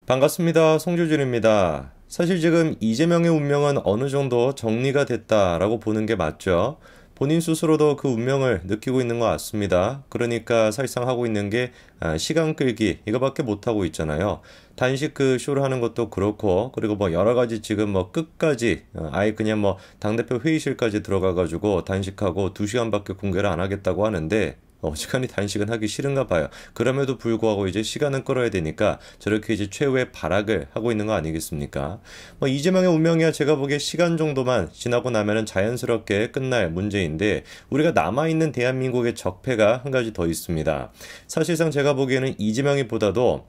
반갑습니다. 송주준입니다. 사실 지금 이재명의 운명은 어느 정도 정리가 됐다라고 보는 게 맞죠. 본인 스스로도 그 운명을 느끼고 있는 것 같습니다. 그러니까 사실상 하고 있는 게 시간 끌기 이거밖에 못하고 있잖아요. 단식 그 쇼를 하는 것도 그렇고, 그리고 뭐 여러 가지 지금 뭐 끝까지 아예 그냥 뭐 당대표 회의실까지 들어가가지고 단식하고 2시간밖에 공개를 안 하겠다고 하는데, 시간이 단식은 하기 싫은가 봐요. 그럼에도 불구하고 이제 시간은 끌어야 되니까 저렇게 이제 최후의 발악을 하고 있는 거 아니겠습니까? 이재명의 운명이야 제가 보기에 시간 정도만 지나고 나면은 자연스럽게 끝날 문제인데, 우리가 남아있는 대한민국의 적폐가 한 가지 더 있습니다. 사실상 제가 보기에는 이재명이 보다도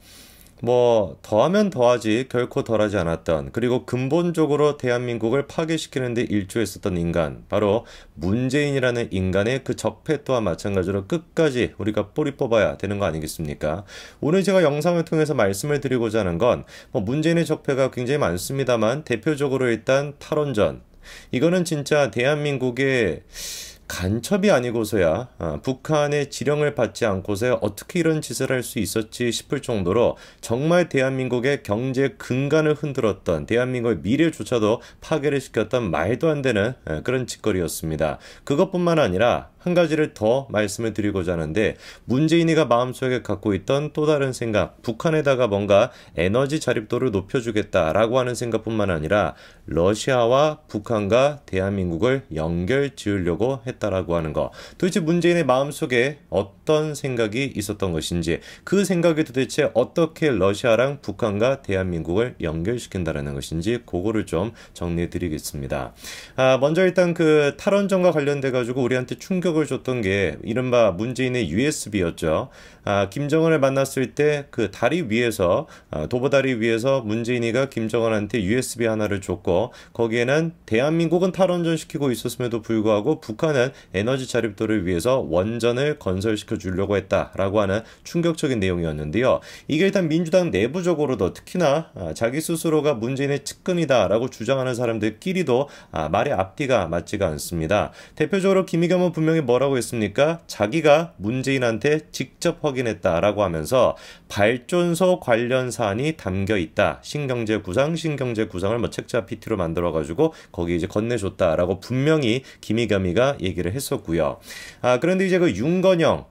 더하면 더하지 결코 덜하지 않았던, 그리고 근본적으로 대한민국을 파괴시키는 데 일조했었던 인간, 바로 문재인이라는 인간의 그 적폐 또한 마찬가지로 끝까지 우리가 뿌리 뽑아야 되는 거 아니겠습니까? 오늘 제가 영상을 통해서 말씀을 드리고자 하는 건, 문재인의 적폐가 굉장히 많습니다만, 대표적으로 일단 탈원전. 이거는 진짜 대한민국의 간첩이 아니고서야 북한의 지령을 받지 않고서야 어떻게 이런 짓을 할 수 있었지 싶을 정도로 정말 대한민국의 경제 근간을 흔들었던, 대한민국의 미래조차도 파괴를 시켰던 말도 안 되는 그런 짓거리였습니다. 그것뿐만 아니라 한 가지를 더 말씀을 드리고자 하는데, 문재인이가 마음속에 갖고 있던 또 다른 생각, 북한에다가 뭔가 에너지 자립도를 높여주겠다라고 하는 생각뿐만 아니라 러시아와 북한과 대한민국을 연결 지으려고 했다라고 하는 거. 도대체 문재인의 마음속에 어떤 생각이 있었던 것인지, 그 생각이 도대체 어떻게 러시아랑 북한과 대한민국을 연결시킨다라는 것인지, 그거를 좀 정리해 드리겠습니다. 먼저 일단 그 탈원전과 관련돼 가지고 우리한테 충격을 줬던 게 이른바 문재인의 USB였죠. 김정은을 만났을 때 그 다리 위에서, 도보다리 위에서 문재인이가 김정은한테 USB 하나를 줬고, 거기에는 대한민국은 탈원전 시키고 있었음에도 불구하고 북한은 에너지 자립도를 위해서 원전을 건설시켜 주려고 했다라고 하는 충격적인 내용이었는데요. 이게 일단 민주당 내부적으로도, 특히나 자기 스스로가 문재인의 측근이다라고 주장하는 사람들끼리도 말의 앞뒤가 맞지가 않습니다. 대표적으로 김의겸은 분명히 뭐라고 했습니까? 자기가 문재인한테 직접 확인했다라고 하면서 발전소 관련 사안이 담겨 있다. 신경제 구상을 책자 PT로 만들어가지고 거기 이제 건네줬다라고 분명히 김의겸이가 얘기를 했었고요. 그런데 이제 그 윤건영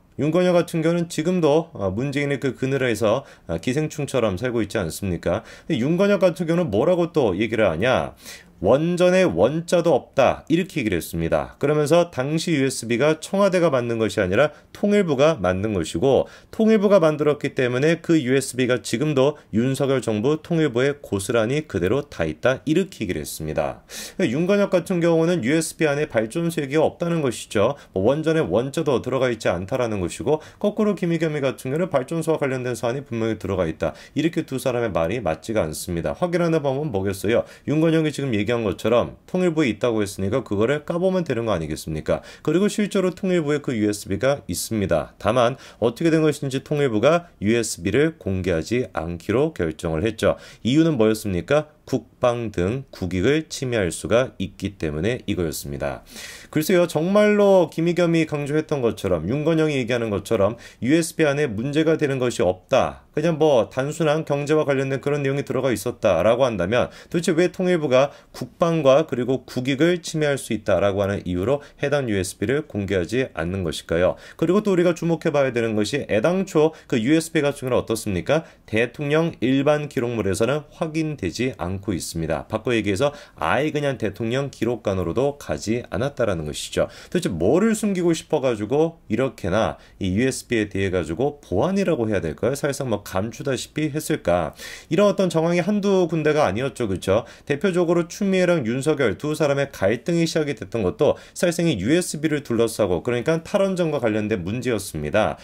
같은 경우는 지금도 문재인의 그 그늘에서 기생충처럼 살고 있지 않습니까? 윤건영 같은 경우는 뭐라고 또 얘기를 하냐? 원전에 원자도 없다, 이렇게 얘기를 했습니다. 그러면서 당시 USB가 청와대가 만든 것이 아니라 통일부가 만든 것이고, 통일부가 만들었기 때문에 그 USB가 지금도 윤석열 정부 통일부에 고스란히 그대로 다 있다, 이렇게 얘기를 했습니다. 윤건혁 같은 경우는 USB 안에 발전소 얘기가 없다는 것이죠. 원전에 원자도 들어가 있지 않다라는 것이고, 거꾸로 김의겸이 같은 경우는 발전소와 관련된 사안이 분명히 들어가 있다, 이렇게 두 사람의 말이 맞지가 않습니다. 확인하는 방법은 뭐겠어요? 윤건혁이 지금 얘기한 것처럼 통일부에 있다고 했으니까 그거를 까보면 되는 거 아니겠습니까? 그리고 실제로 통일부에 그 USB가 있습니다. 다만 어떻게 된 것인지 통일부가 USB를 공개하지 않기로 결정을 했죠. 이유는 뭐였습니까? 국방 등 국익을 침해할 수가 있기 때문에 이거였습니다. 글쎄요, 정말로 김의겸이 강조했던 것처럼, 윤건영이 얘기하는 것처럼 USB 안에 문제가 되는 것이 없다, 그냥 단순한 경제와 관련된 그런 내용이 들어가 있었다라고 한다면, 도대체 왜 통일부가 국방과 그리고 국익을 침해할 수 있다라고 하는 이유로 해당 USB를 공개하지 않는 것일까요? 그리고 또 우리가 주목해 봐야 되는 것이, 애당초 그 USB 같은 경우는 어떻습니까? 대통령 일반 기록물에서는 확인되지 않고 있습니다. 바꿔 얘기해서 아예 그냥 대통령 기록관으로도 가지 않았다라는 것이죠. 도대체 뭐를 숨기고 싶어가지고 이렇게나 이 USB에 대해 가지고 보안이라고 해야 될까요? 사실상 감추다시피 했을까? 이런 어떤 정황이 한두 군데가 아니었죠, 그렇죠? 대표적으로 추미애랑 윤석열 두 사람의 갈등이 시작이 됐던 것도 사실상 이 USB를 둘러싸고, 그러니까 탈원전과 관련된 문제였습니다.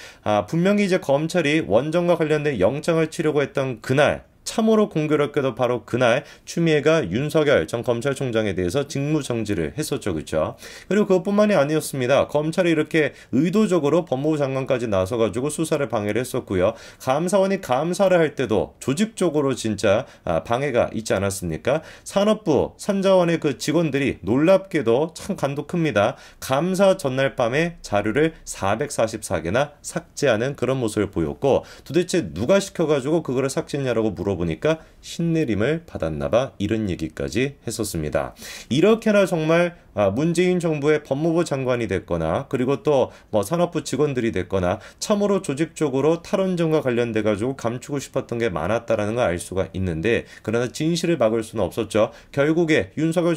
분명히 이제 검찰이 원전과 관련된 영장을 치려고 했던 그날, 참으로 공교롭게도 바로 그날 추미애가 윤석열 전 검찰총장에 대해서 직무정지를 했었죠, 그렇죠? 그리고 그것뿐만이 아니었습니다. 검찰이 이렇게 의도적으로 법무부 장관까지 나서가지고 수사를 방해를 했었고요. 감사원이 감사를 할 때도 조직적으로 진짜 방해가 있지 않았습니까? 산업부 산자원의 그 직원들이 놀랍게도 참 간도 큽니다. 감사 전날 밤에 자료를 444개나 삭제하는 그런 모습을 보였고, 도대체 누가 시켜가지고 그거를 삭제했냐라고 물어보니까 보니까 신내림을 받았나봐 이런 얘기까지 했었습니다. 이렇게나 정말 문재인 정부의 법무부 장관이 됐거나 그리고 또 뭐 산업부 직원들이 됐거나 참으로 조직적으로 탈원전과 관련돼 가지고 감추고 싶었던 게 많았다라는 걸 알 수가 있는데 그러나 진실을 막을 수는 없었죠. 결국에 윤석열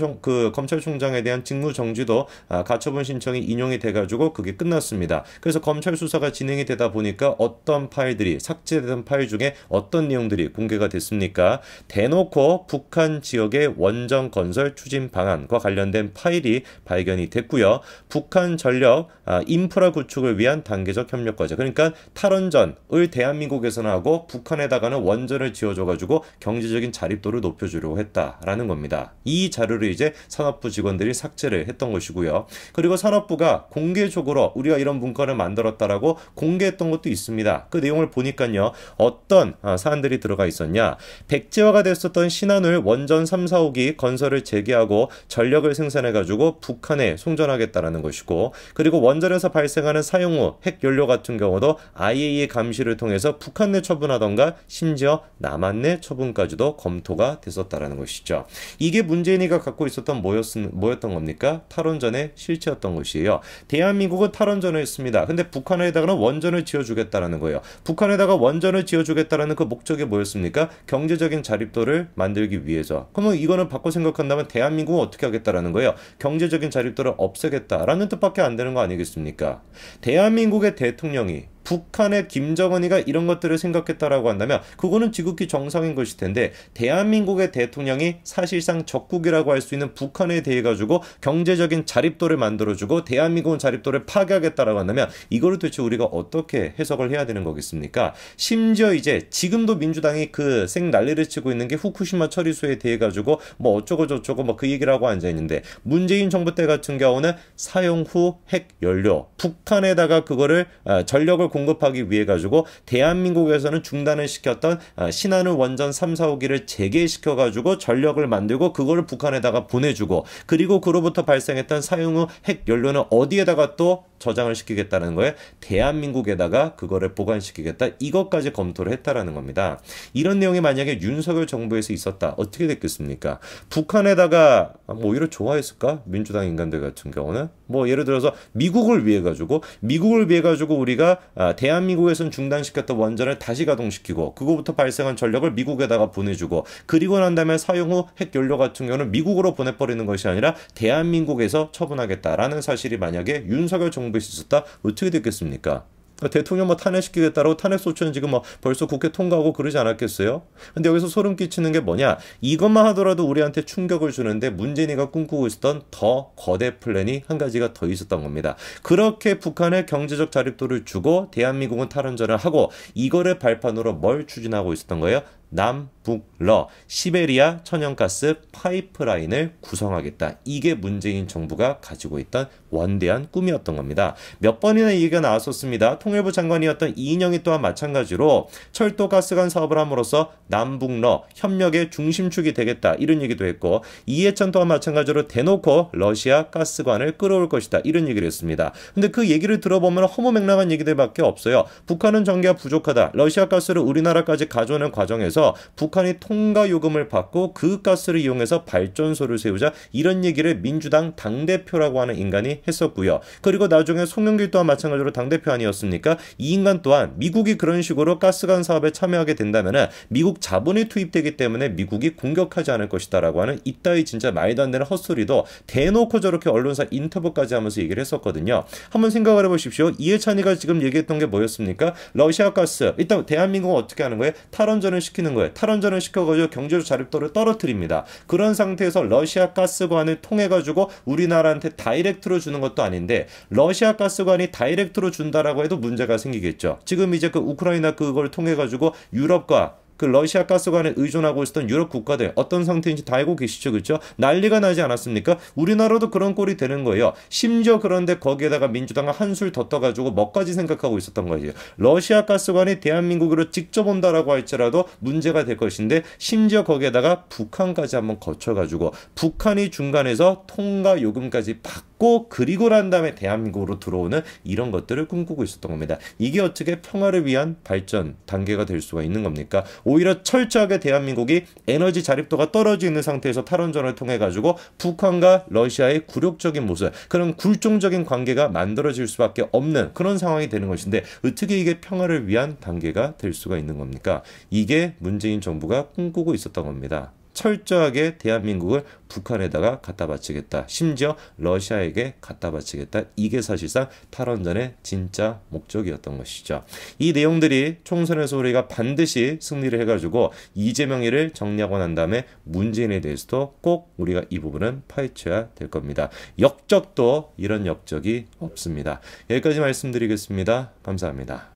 검찰총장에 대한 직무정지도 가처분 신청이 인용이 돼 가지고 그게 끝났습니다. 그래서 검찰 수사가 진행이 되다 보니까 어떤 파일들이 삭제된 파일 중에 어떤 내용들이 공개가 됐습니까? 대놓고 북한 지역의 원전 건설 추진 방안과 관련된 파일이 발견이 됐고요. 북한 전력 인프라 구축을 위한 단계적 협력 과제, 그러니까 탈원전을 대한민국에서는 하고 북한에다가는 원전을 지어줘가지고 경제적인 자립도를 높여주려고 했다라는 겁니다. 이 자료를 이제 산업부 직원들이 삭제를 했던 것이고요. 그리고 산업부가 공개적으로 우리가 이런 문건을 만들었다라고 공개했던 것도 있습니다. 그 내용을 보니까요. 어떤 사안들이 들어가 있었냐. 백제화가 됐었던 신한울 원전 3, 4호기 건설을 재개하고 전력을 생산해가지고 북한에 송전하겠다라는 것이고, 그리고 원전에서 발생하는 사용 후 핵연료 같은 경우도 IAEA 감시를 통해서 북한 내 처분하던가 심지어 남한 내 처분까지도 검토가 됐었다라는 것이죠. 이게 문재인이가 갖고 있었던 뭐였던 겁니까? 탈원전의 실체였던 것이에요. 대한민국은 탈원전을 했습니다. 근데 북한에다가는 원전을 지어주겠다라는 거예요. 북한에다가 원전을 지어주겠다라는 그 목적이 뭐였습니까? 경제적인 자립도를 만들기 위해서. 그러면 이거는 바꿔 생각한다면 대한민국은 어떻게 하겠다라는 거예요? 경제적인 자립도를 없애겠다라는 뜻밖에 안 되는 거 아니겠습니까? 대한민국의 대통령이 북한의 김정은이가 이런 것들을 생각했다라고 한다면 그거는 지극히 정상인 것일 텐데, 대한민국의 대통령이 사실상 적국이라고 할 수 있는 북한에 대해 가지고 경제적인 자립도를 만들어주고 대한민국은 자립도를 파괴하겠다라고 한다면 이거를 도대체 우리가 어떻게 해석을 해야 되는 거겠습니까? 심지어 이제 지금도 민주당이 그 생 난리를 치고 있는 게 후쿠시마 처리수에 대해 가지고 뭐 어쩌고 저쩌고 뭐 그 얘기를 하고 앉아 있는데, 문재인 정부 때 같은 경우는 사용 후 핵 연료 북한에다가 그거를 전력을 공급하기 위해 가지고 대한민국에서는 중단을 시켰던 신한울 원전 3, 4호기를 재개시켜 가지고 전력을 만들고 그거를 북한에다가 보내주고, 그리고 그로부터 발생했던 사용 후 핵 연료는 어디에다가 또 저장을 시키겠다는 거예요. 대한민국에다가 그거를 보관시키겠다. 이것까지 검토를 했다라는 겁니다. 이런 내용이 만약에 윤석열 정부에서 있었다. 어떻게 됐겠습니까? 북한에다가 뭐 오히려 좋아했을까? 민주당 인간들 같은 경우는 뭐 예를 들어서 미국을 위해 가지고 우리가 대한민국에선 중단시켰던 원전을 다시 가동시키고 그거부터 발생한 전력을 미국에다가 보내주고, 그리고 난 다음에 사용 후 핵 연료 같은 경우는 미국으로 보내버리는 것이 아니라 대한민국에서 처분하겠다라는 사실이 만약에 윤석열 정부에 있었다. 어떻게 됐겠습니까? 대통령 뭐 탄핵시키겠다라고 탄핵소추는 지금 뭐 벌써 국회 통과하고 그러지 않았겠어요? 근데 여기서 소름 끼치는 게 뭐냐? 이것만 하더라도 우리한테 충격을 주는데 문재인이가 꿈꾸고 있었던 더 거대 플랜이 한 가지가 더 있었던 겁니다. 그렇게 북한에 경제적 자립도를 주고 대한민국은 탈원전을 하고, 이거를 발판으로 뭘 추진하고 있었던 거예요? 남북러 시베리아 천연가스 파이프라인을 구성하겠다. 이게 문재인 정부가 가지고 있던 원대한 꿈이었던 겁니다. 몇 번이나 얘기가 나왔었습니다. 통일부 장관이었던 이인영이 또한 마찬가지로 철도가스관 사업을 함으로써 남북러 협력의 중심축이 되겠다. 이런 얘기도 했고, 이해찬 또한 마찬가지로 대놓고 러시아 가스관을 끌어올 것이다. 이런 얘기를 했습니다. 근데 그 얘기를 들어보면 허무맹랑한 얘기들밖에 없어요. 북한은 전기가 부족하다. 러시아 가스를 우리나라까지 가져오는 과정에서 북한이 통가 요금을 받고 그 가스를 이용해서 발전소를 세우자. 이런 얘기를 민주당 당대표라고 하는 인간이 했었고요. 그리고 나중에 송영길 또한 마찬가지로 당대표 아니었습니까? 이 인간 또한 미국이 그런 식으로 가스관 사업에 참여하게 된다면 미국 자본이 투입되기 때문에 미국이 공격하지 않을 것이다 라고 하는 이따위 진짜 말도 안 되는 헛소리도 대놓고 저렇게 언론사 인터뷰까지 하면서 얘기를 했었거든요. 한번 생각을 해보십시오. 이해찬이가 지금 얘기했던 게 뭐였습니까? 러시아 가스, 일단 대한민국은 어떻게 하는 거예요? 탈원전을 시키는 거예요. 탈원전을 시켜가지고 경제적 자립도를 떨어뜨립니다. 그런 상태에서 러시아 가스관을 통해가지고 우리나라한테 다이렉트로 주는 것도 아닌데, 러시아 가스관이 다이렉트로 준다라고 해도 문제가 생기겠죠. 지금 이제 그 우크라이나 그걸 통해가지고 유럽과 그 러시아 가스관에 의존하고 있었던 유럽 국가들 어떤 상태인지 다 알고 계시죠, 그렇죠? 난리가 나지 않았습니까? 우리나라도 그런 꼴이 되는 거예요. 심지어 그런데 거기에다가 민주당은 한술 더 떠가지고 뭐까지 생각하고 있었던 거예요. 러시아 가스관이 대한민국으로 직접 온다라고 할지라도 문제가 될 것인데, 심지어 거기에다가 북한까지 한번 거쳐가지고 북한이 중간에서 통가 요금까지 받고 그리고 난 다음에 대한민국으로 들어오는 이런 것들을 꿈꾸고 있었던 겁니다. 이게 어떻게 평화를 위한 발전 단계가 될 수가 있는 겁니까? 오히려 철저하게 대한민국이 에너지 자립도가 떨어져 있는 상태에서 탈원전을 통해 가지고 북한과 러시아의 굴욕적인 모습, 그런 굴종적인 관계가 만들어질 수밖에 없는 그런 상황이 되는 것인데 어떻게 이게 평화를 위한 단계가 될 수가 있는 겁니까? 이게 문재인 정부가 꿈꾸고 있었던 겁니다. 철저하게 대한민국을 북한에다가 갖다 바치겠다. 심지어 러시아에게 갖다 바치겠다. 이게 사실상 탈원전의 진짜 목적이었던 것이죠. 이 내용들이 총선에서 우리가 반드시 승리를 해가지고 이재명이를 정리하고 난 다음에 문재인에 대해서도 꼭 우리가 이 부분은 파헤쳐야 될 겁니다. 역적도 이런 역적이 없습니다. 여기까지 말씀드리겠습니다. 감사합니다.